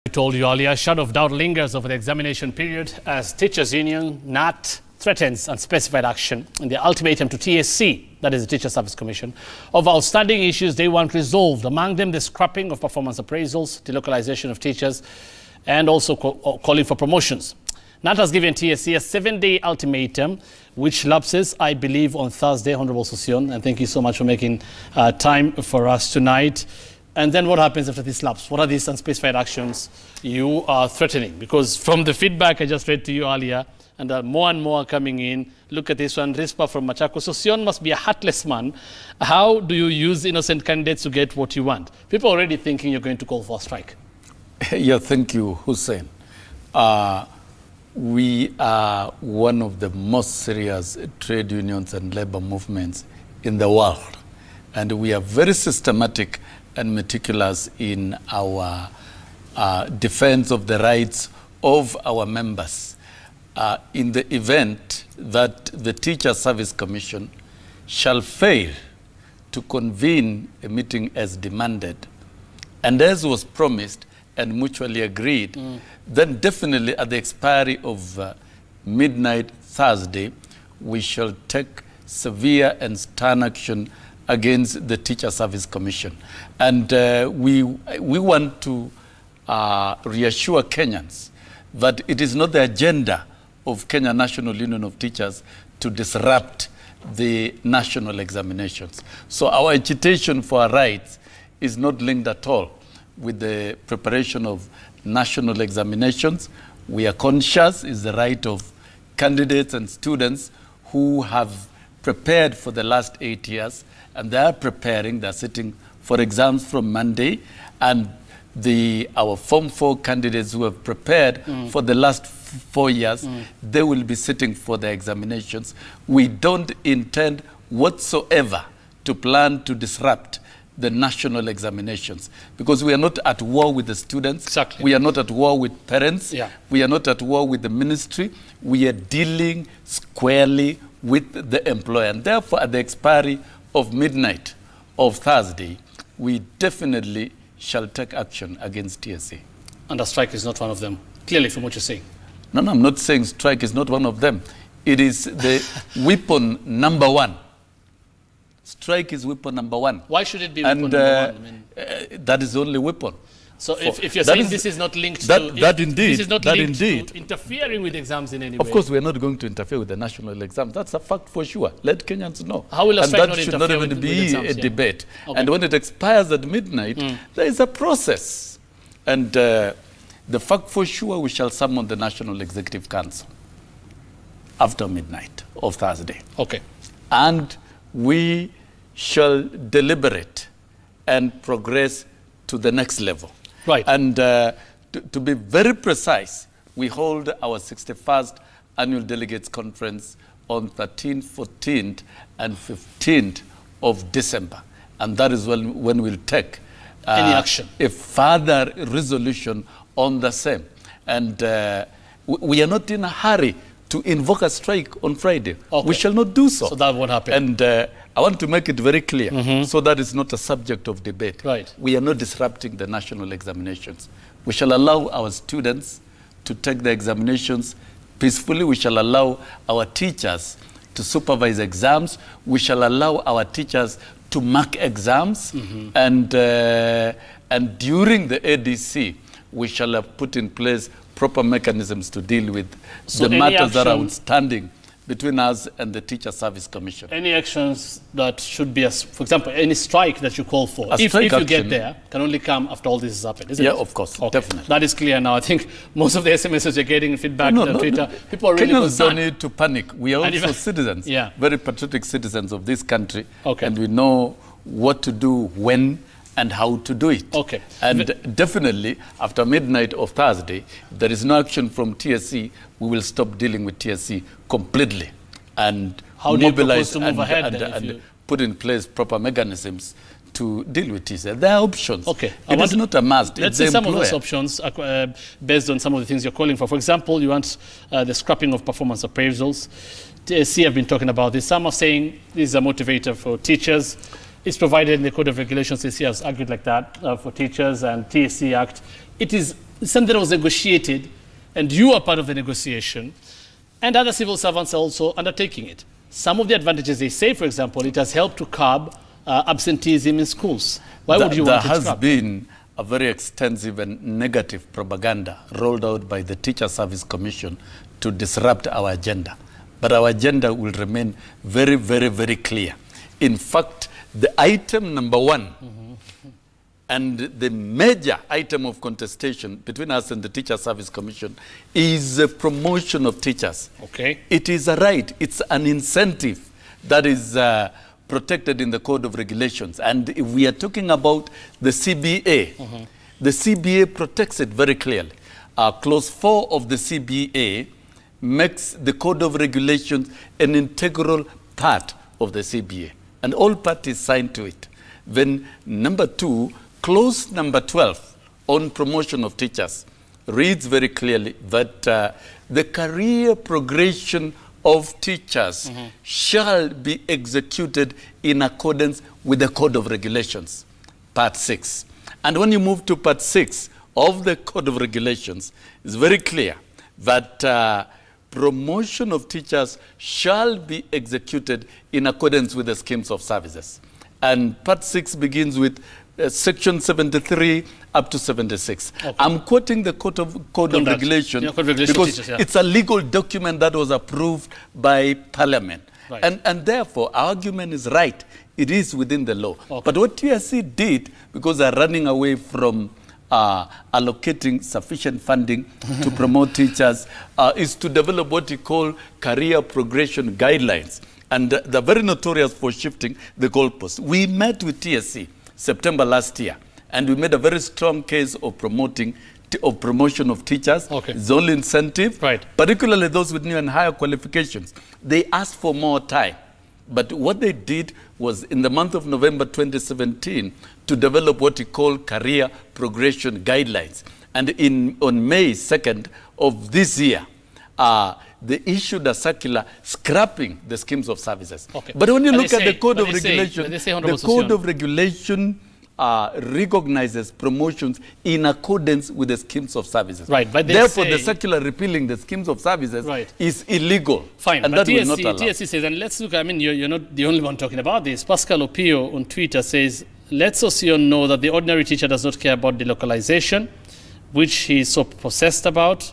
I told you earlier, a shadow of doubt lingers over the examination period as teachers' union, KNUT, threatens unspecified action in the ultimatum to TSC, that is the Teacher Service Commission, of outstanding issues they want resolved, among them the scrapping of performance appraisals, delocalization of teachers, and also calling for promotions. KNUT has given TSC a 7-day ultimatum, which lapses, I believe, on Thursday, Honorable Sossion, and thank you so much for making time for us tonight. And then what happens after this lapse? What are these unspecified actions you are threatening? Because from the feedback I just read to you earlier, and more and more coming in, look at this one, Rispa from Machako. Sossion must be a heartless man. How do you use innocent candidates to get what you want? People are already thinking you're going to call for a strike. Yeah, thank you, Hussein. We are one of the most serious trade unions and labor movements in the world. And we are very systematic and meticulous in our defense of the rights of our members. In the event that the Teacher Service Commission shall fail to convene a meeting as demanded and as was promised and mutually agreed, then definitely at the expiry of midnight Thursday, we shall take severe and stern action against the Teacher Service Commission. And we want to reassure Kenyans that it is not the agenda of Kenya National Union of Teachers to disrupt the national examinations. So our agitation for our rights is not linked at all with the preparation of national examinations. We are conscious is the right of candidates and students who have prepared for the last 8 years, and they are preparing, they're sitting for exams from Monday, and our Form 4 candidates who have prepared for the last 4 years, they will be sitting for the examinations. We don't intend whatsoever to plan to disrupt the national examinations, because we are not at war with the students. Exactly. We are not at war with parents. Yeah. We are not at war with the ministry. We are dealing squarely with the employer. And therefore, at the expiry of midnight of Thursday, we definitely shall take action against TSC. And a strike is not one of them, clearly from what you're saying. No, I'm not saying strike is not one of them. It is the weapon number one. Strike is weapon number one. Why should it be weapon number one? I mean, that is the only weapon. So if you're saying this is not linked to interfering with exams in any way. Of course, we are not going to interfere with the national exams. That's a fact for sure. Let Kenyans know. How will a strike not interfere not even be exams, a debate. Okay. And when it expires at midnight, there is a process. And the fact for sure, we shall summon the National Executive Council after midnight of Thursday. Okay. And we shall deliberate and progress to the next level. Right. And to be very precise, we hold our 61st Annual Delegates Conference on 13th, 14th, and 15th of December. And that is when we'll take any action, a further resolution on the same. And we are not in a hurry to invoke a strike on Friday. Okay. We shall not do so. So that won't happen. And I want to make it very clear, so that it's not a subject of debate. Right. We are not disrupting the national examinations. We shall allow our students to take the examinations peacefully. We shall allow our teachers to supervise exams. We shall allow our teachers to mark exams. And during the ADC, we shall have put in place proper mechanisms to deal with the matters that are outstanding between us and the Teacher Service Commission. Any actions that should be, for example, any strike that you call for, if you get there, can only come after all this has happened, isn't it? Yeah, of course, okay. Definitely. That is clear now. I think most of the SMSs you're getting feedback on Twitter, people are really Kenyans concerned. don't need to panic. We are also citizens, very patriotic citizens of this country, and we know what to do when and how to do it. Okay. And definitely, after midnight of Thursday, there is no action from TSC. We will stop dealing with TSC completely and mobilize and put in place proper mechanisms to deal with TSC. There are options. Okay. It is not a must. Let's see some of those options based on some of the things you're calling for. For example, you want the scrapping of performance appraisals. TSC have been talking about this. Some are saying this is a motivator for teachers. It's provided in the Code of Regulations. TSC has argued like that for teachers and TSC Act. It is something that was negotiated, and you are part of the negotiation, and other civil servants are also undertaking it. Some of the advantages they say, for example, it has helped to curb absenteeism in schools. Why would you want it to curb? There has been a very extensive and negative propaganda rolled out by the Teacher Service Commission to disrupt our agenda. But our agenda will remain very, very, very clear. In fact, the item number one and the major item of contestation between us and the Teacher Service Commission is the promotion of teachers. Okay. It is a right. It's an incentive that is protected in the Code of Regulations. And if we are talking about the CBA, the CBA protects it very clearly. Clause 4 of the CBA makes the Code of Regulations an integral part of the CBA. And all parties sign to it. Then number 2, clause number 12 on promotion of teachers reads very clearly that the career progression of teachers shall be executed in accordance with the Code of Regulations, Part 6. And when you move to Part 6 of the Code of Regulations, it's very clear that promotion of teachers shall be executed in accordance with the schemes of services. And Part 6 begins with Section 73 up to 76. Okay. I'm quoting the Code of Regulation, because teachers, it's a legal document that was approved by Parliament. Right. And therefore, our argument is right. It is within the law. Okay. But what TSC did, because they're running away from allocating sufficient funding to promote teachers, is to develop what we call career progression guidelines. And they're very notorious for shifting the goalposts. We met with TSC September last year, and we made a very strong case of promotion of teachers. Okay. It's only incentive, right, particularly those with new and higher qualifications. They asked for more time. But what they did was, in the month of November 2017, to develop what we call career progression guidelines. And on May 2nd of this year, they issued a circular scrapping the schemes of services. Okay. But when you look at the Code of Regulation, the Code of Regulation recognizes promotions in accordance with the schemes of services. Right, but therefore, the circular repealing the schemes of services is illegal. Fine, and but that will not allow. TSC says, and let's look, I mean, you're not the only one talking about this. Pascal Opio on Twitter says, let Sossion know that the ordinary teacher does not care about delocalization, which he is so possessed about.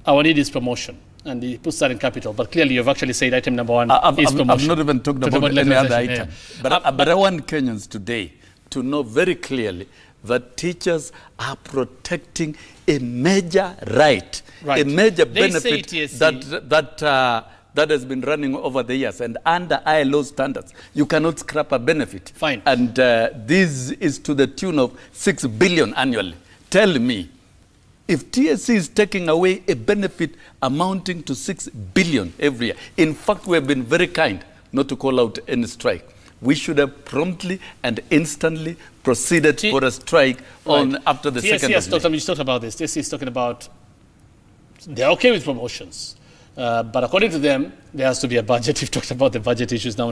Our need is promotion. And he puts that in capital. But clearly, you've actually said item number 1 is promotion. I've not even talked about any other item. Yeah. But I want Kenyans today to know very clearly that teachers are protecting a major right, a major benefit that has been running over the years. And under ILO standards, you cannot scrap a benefit. Fine. And this is to the tune of 6 billion annually. Tell me, if TSC is taking away a benefit amounting to 6 billion every year, in fact, we have been very kind not to call out any strike. We should have promptly and instantly proceeded for a strike after the second of May. You talked about this. TSC is talking about they're okay with promotions. But according to them, there has to be a budget. You've talked about the budget issues now.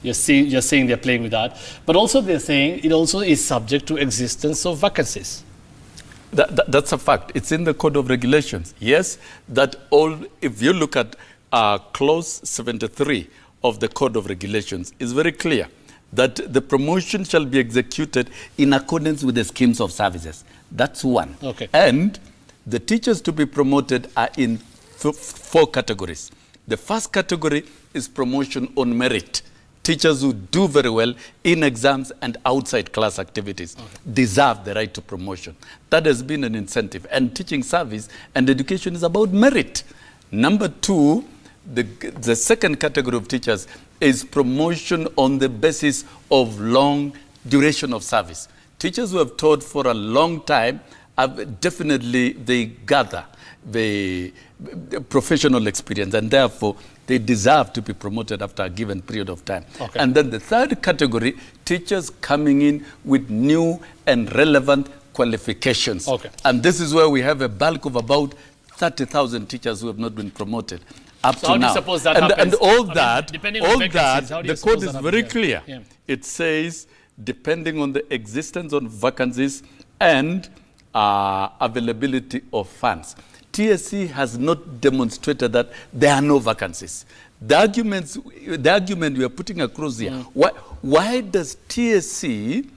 You're saying they're playing with that. But also they're saying it also is subject to existence of vacancies. That's a fact. It's in the Code of Regulations. Yes, if you look at clause 73 of the Code of Regulations, it's very clear that the promotion shall be executed in accordance with the schemes of services. That's one. Okay. And the teachers to be promoted are in 4 categories. The first category is promotion on merit. Teachers who do very well in exams and outside class activities deserve the right to promotion. That has been an incentive. And teaching service and education is about merit. Number 2, the second category of teachers is promotion on the basis of long duration of service. Teachers who have taught for a long time, they gather the professional experience, and therefore they deserve to be promoted after a given period of time. Okay. And then the third category, teachers coming in with new and relevant qualifications. Okay. And this is where we have a bulk of about 30,000 teachers who have not been promoted up to now. How do you suppose that happens? And all that, the code is very clear. Yeah. It says, depending on the existence of vacancies and availability of funds. TSC has not demonstrated that there are no vacancies. The argument we are putting across here, why does TSC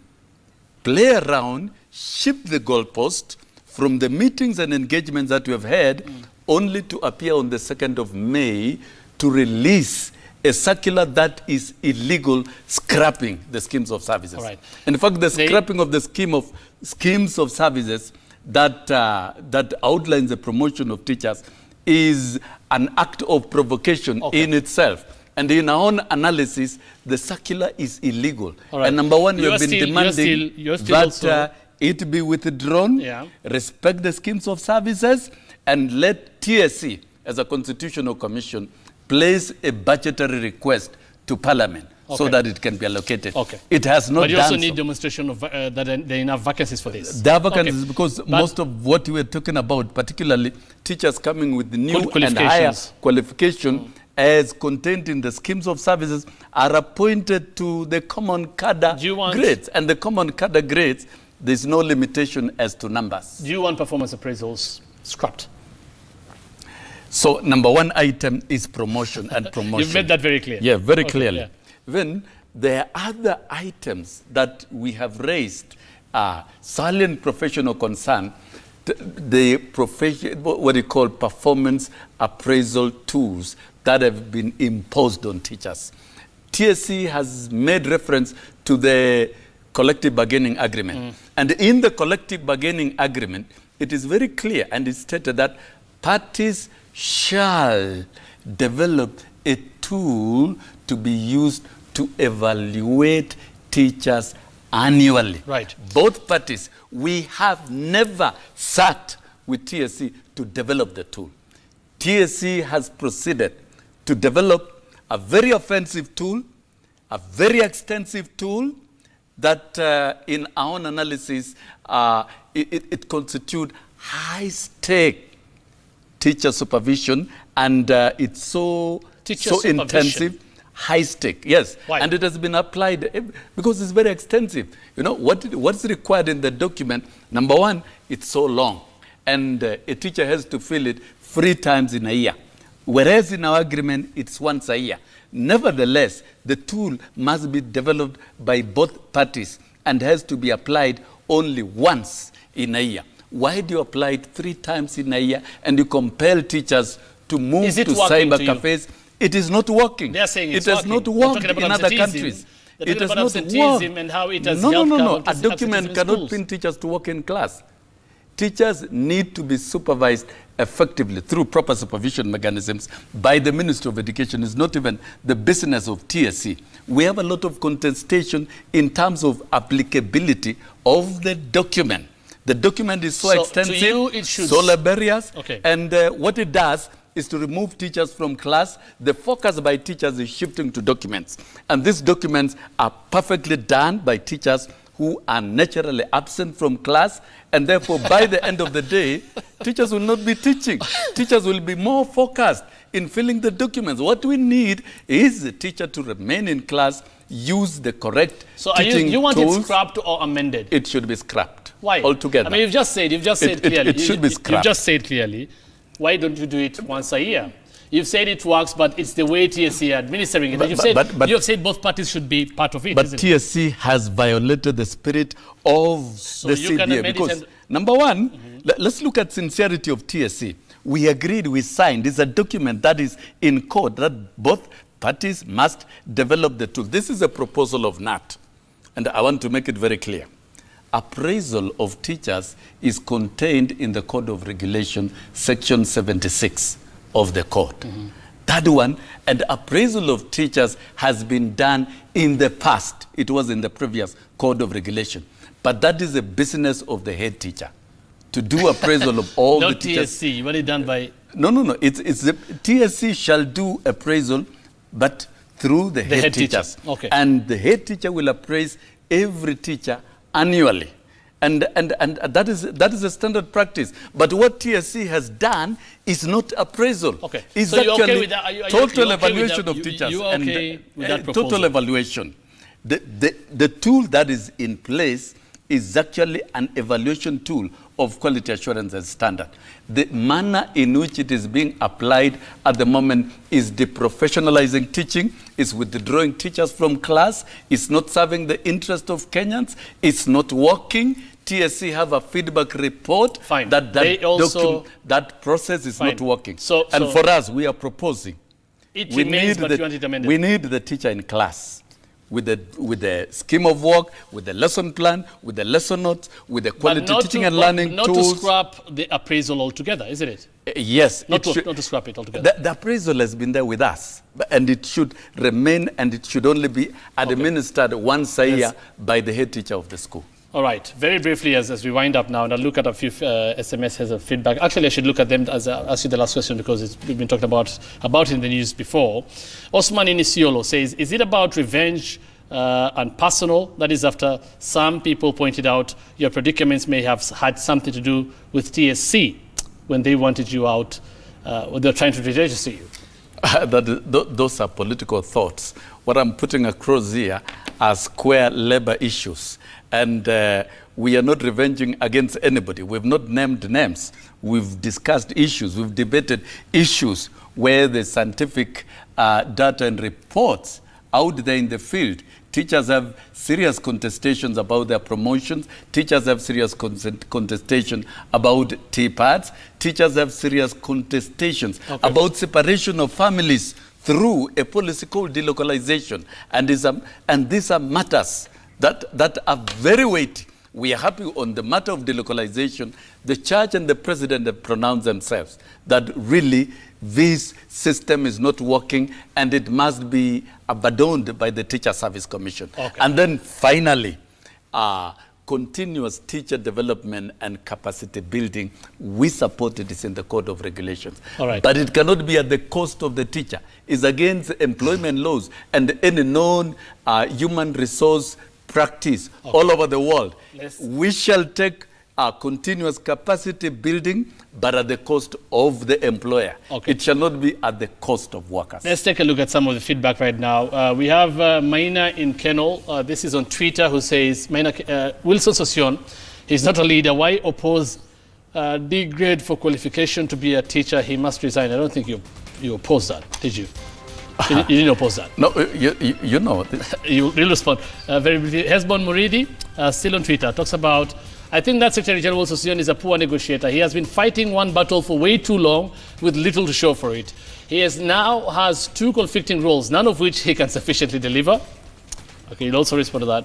play around, shift the goalpost from the meetings and engagements that we have had only to appear on the 2nd of May to release a circular that is illegal, scrapping the schemes of services? Right. In fact, the scrapping of the schemes of services that outlines the promotion of teachers is an act of provocation in itself. And in our own analysis, the circular is illegal. Right. And number one, we have been demanding that it be withdrawn, respect the schemes of services, and let TSC, as a constitutional commission, place a budgetary request to Parliament so that it can be allocated. It has not done so. But you also need demonstration of that there are enough vacancies for this. There are vacancies because most of what we are talking about, particularly teachers coming with the new and higher qualification as contained in the schemes of services, are appointed to the common cadre grades. And the common cadre grades, there's no limitation as to numbers. Do you want performance appraisals scrapped? So number one item is promotion and promotion. You've made that very clear. Yeah, very clearly. Yeah. Then there are other items that we have raised, salient professional concern, the what we call performance appraisal tools that have been imposed on teachers. TSC has made reference to the collective bargaining agreement. And in the collective bargaining agreement, it is very clear and it's stated that parties shall develop a tool to be used to evaluate teachers annually. Right. Both parties, we have never sat with TSC to develop the tool. TSC has proceeded to develop a very offensive tool, a very extensive tool that in our own analysis, it constitutes high-stake teacher supervision, and it's so intensive, high stake. Yes. Why? And it has been applied because it's very extensive. You know, what's required in the document, number one, it's so long. And a teacher has to fill it 3 times in a year. Whereas in our agreement, it's once a year. Nevertheless, the tool must be developed by both parties and has to be applied only once in a year. Why do you apply it 3 times in a year and you compel teachers to move to cyber cafes? It is not working. They're saying it has not worked in other countries. It has not worked. And how it has no. A document cannot pin teachers to work in class. Teachers need to be supervised effectively through proper supervision mechanisms by the Ministry of Education. It's not even the business of TSC. We have a lot of contestation in terms of applicability of the document. The document is so extensive, so laborious, and what it does is to remove teachers from class. The focus by teachers is shifting to documents. And these documents are perfectly done by teachers who are naturally absent from class, and therefore by the end of the day, teachers will not be teaching. Teachers will be more focused in filling the documents. What we need is the teacher to remain in class, use the correct teaching you want tools. It scrapped or amended? It should be scrapped. Why? Altogether. I mean, you've just said clearly. It should be scrapped. You've just said clearly. Why don't you do it once a year? You've said it works, but it's the way TSC are administering it. You have said both parties should be part of it. But TSC has violated the spirit of the CBA. Because, number one, let's look at sincerity of TSC. We agreed, we signed. It's a document that is in code that both parties must develop the tool. This is a proposal of KNUT. And I want to make it very clear. Appraisal of teachers is contained in the Code of Regulation, Section 76 of the Code. That one, and appraisal of teachers has been done in the past. It was in the previous Code of Regulation. But that is a business of the head teacher, to do appraisal of all the teachers. Not TSC, when it's done by... No. It's the TSC shall do appraisal, but through the head teachers. And the head teacher will appraise every teacher annually. And that is a standard practice. But what TSC has done is not appraisal. It's so actually total evaluation of teachers. You okay with that total evaluation. The tool that is in place is actually an evaluation tool of quality assurance and standard. The manner in which it is being applied at the moment is deprofessionalizing teaching, is withdrawing teachers from class, is not serving the interest of Kenyans, it's not working. TSC have a feedback report. Fine. That process is not working. And for us, we are proposing. It remains, but you want it amended. We need the teacher in class with the scheme of work, with the lesson plan, with the lesson notes, with the quality teaching and learning tools. Not to scrap the appraisal altogether, isn't it? Yes. Not to scrap it altogether. The appraisal has been there with us, and it should remain, and it should only be administered once a year by the head teacher of the school. All right. Very briefly, as we wind up now, and I'll look at a few SMSs of feedback. Actually, I should look at them as I ask you the last question because we've been talking about in the news before. Osman Inisiolo says, is it about revenge and personal? That is after some people pointed out your predicaments may have had something to do with TSC when they wanted you out, when they're trying to register you. Those are political thoughts. What I'm putting across here are square labor issues. And we are not revenging against anybody. We've not named names. We've discussed issues. We've debated issues where the scientific data and reports out there in the field. Teachers have serious contestations about their promotions. Teachers have serious contestation about TPADs. Teachers have serious contestations about separation of families through a policy called delocalization. And these are matters that are very weighty. We are happy on the matter of delocalization. The church and the president have pronounced themselves that really this system is not working and it must be abandoned by the Teacher Service Commission. And then finally, continuous teacher development and capacity building, we support it, is in the Code of Regulations. But it cannot be at the cost of the teacher. It's against employment laws and any known human resource practice all over the world. We shall take continuous capacity building, but at the cost of the employer. It shall not be at the cost of workers. Let's take a look at some of the feedback right now. We have Maina in Kennel. This is on Twitter, who says, Wilson Sossion, he's not a leader. Why oppose D grade for qualification to be a teacher? He must resign. I don't think you opposed that, did you? You didn't oppose that? No, you know. You'll respond. Very briefly, Hezbon Muridi, still on Twitter, talks about, I think that Secretary General Sossion is a poor negotiator. He has been fighting one battle for way too long with little to show for it. He now has two conflicting roles, none of which he can sufficiently deliver. Okay, you'll also respond to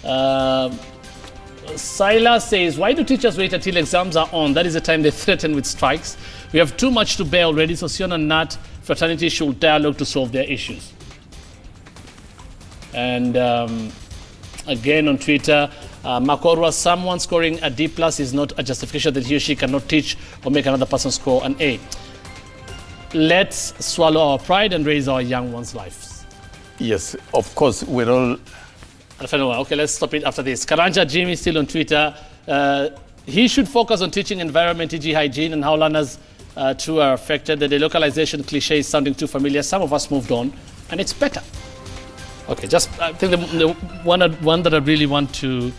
that. Silas says, why do teachers wait until exams are on? That is the time they threaten with strikes. We have too much to bear already. Sossion and KNUT fraternity should dialogue to solve their issues. And again on Twitter, Makorwa, someone scoring a D+ is not a justification that he or she cannot teach or make another person score an A. Let's swallow our pride and raise our young ones' lives. Yes, of course, we're all... Okay, let's stop it after this. Karanja Jimmy still on Twitter. He should focus on teaching environment, e.g. hygiene, and how learners too are affected. The delocalization cliche is sounding too familiar. Some of us moved on, and it's better. Okay, just I think the one that I really want to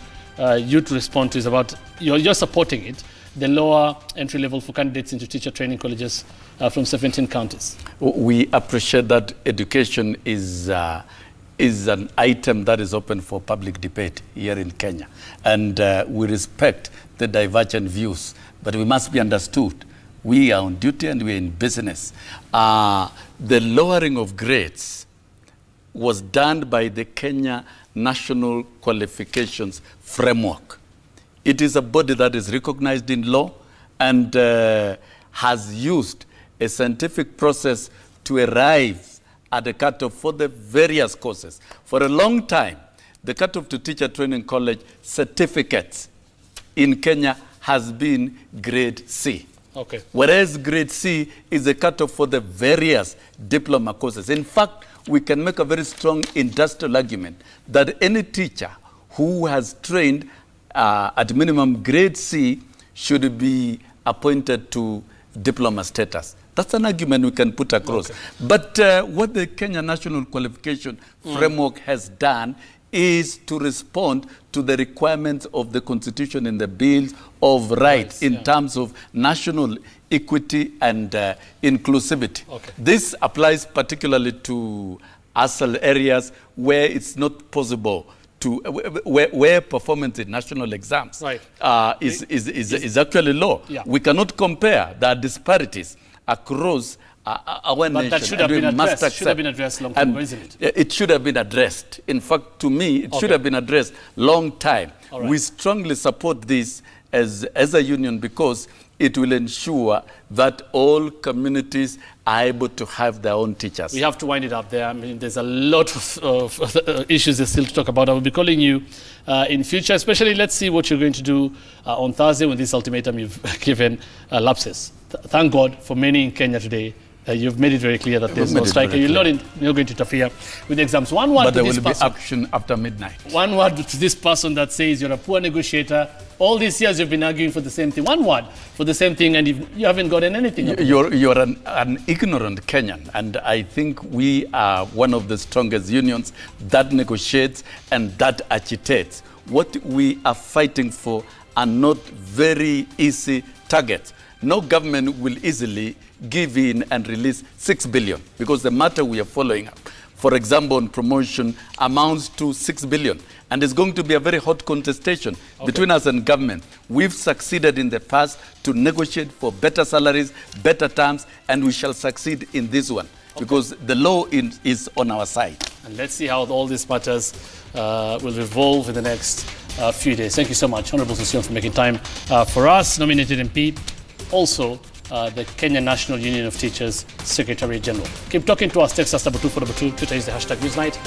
you to respond to is about, you're supporting it, the lower entry level for candidates into teacher training colleges from 17 counties. We appreciate that education is an item that is open for public debate here in Kenya. And we respect the divergent views, but we must be understood. We are on duty and we are in business. The lowering of grades was done by the Kenya National Qualifications Framework. It is a body that is recognized in law and has used a scientific process to arrive at the cutoff for the various courses. For a long time, the cutoff to teacher training college certificates in Kenya has been grade C. Okay. Whereas grade C is a cutoff for the various diploma courses. In fact, we can make a very strong industrial argument that any teacher who has trained at minimum grade C should be appointed to diploma status. That's an argument we can put across. Okay. But what the Kenya National Qualification Framework has done is to respond to the requirements of the Constitution and the Bill of Rights in terms of national equity and inclusivity. Okay. This applies particularly to ASAL areas where it's not possible to, where performance in national exams is actually low. Yeah. We cannot compare the disparities across our nation. That should have been addressed. Should have been addressed long time ago, isn't it? It should have been addressed. In fact, to me, it should have been addressed long time. Right. We strongly support this as a union because it will ensure that all communities are able to have their own teachers. We have to wind it up there. I mean, there's a lot of issues there's still to talk about. I will be calling you in future, especially let's see what you're going to do on Thursday when this ultimatum you've given lapses. Thank God for many in Kenya today. You've made it very clear that there's no strike. You're not going to interfere with the exams. One word but to there this will person. Be action after midnight. One word to this person that says you're a poor negotiator. All these years you've been arguing for the same thing. One word for the same thing, and you haven't gotten anything. You're an ignorant Kenyan, and I think we are one of the strongest unions that negotiates and that agitates. What we are fighting for are not very easy targets. No government will easily give in and release 6 billion because the matter we are following up, for example, on promotion amounts to 6 billion. And it's going to be a very hot contestation between us and government. We've succeeded in the past to negotiate for better salaries, better terms, and we shall succeed in this one because the law is on our side. And let's see how all these matters will evolve in the next few days. Thank you so much, Honorable Sossion, for making time for us. Nominated MP, also the Kenya National Union of Teachers Secretary General. Keep talking to us. Text us #24222. Twitter is the #Newsnight.